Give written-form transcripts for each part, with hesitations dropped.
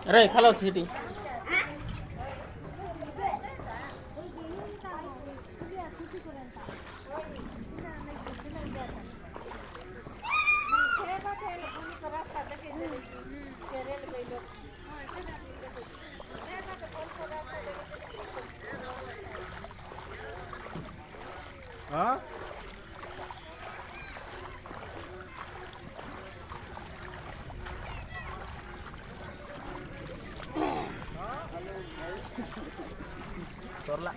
रे खालो सीटी हाँ सरला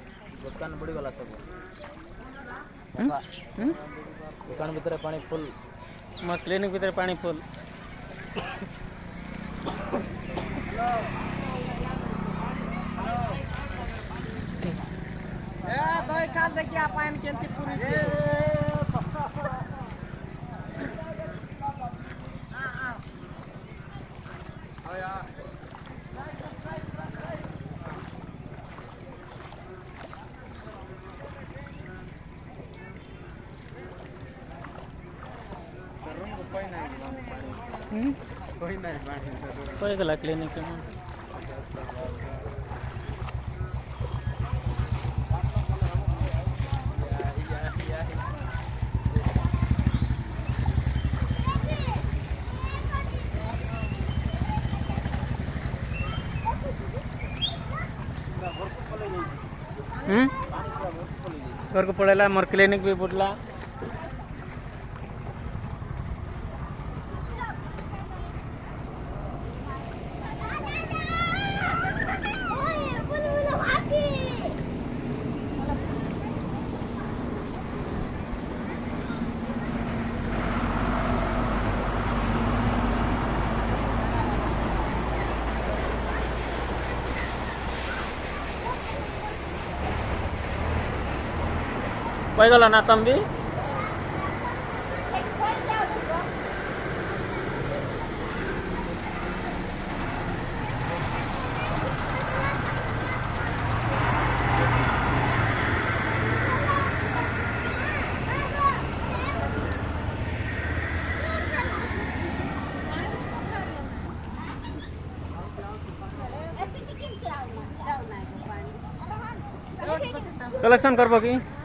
दुकान बुड़ी गला सब दुकान भीतर पानी फुल मो क्लिनिक भीतर पानी फुल दही खाल देखिए पानी केंती पूरी कोई नहीं कोई गला क्लिनिक में घर को पड़ेला मोर क्लिनिक भी बुडला पैगला ना तंबी कलेक्शन करबो की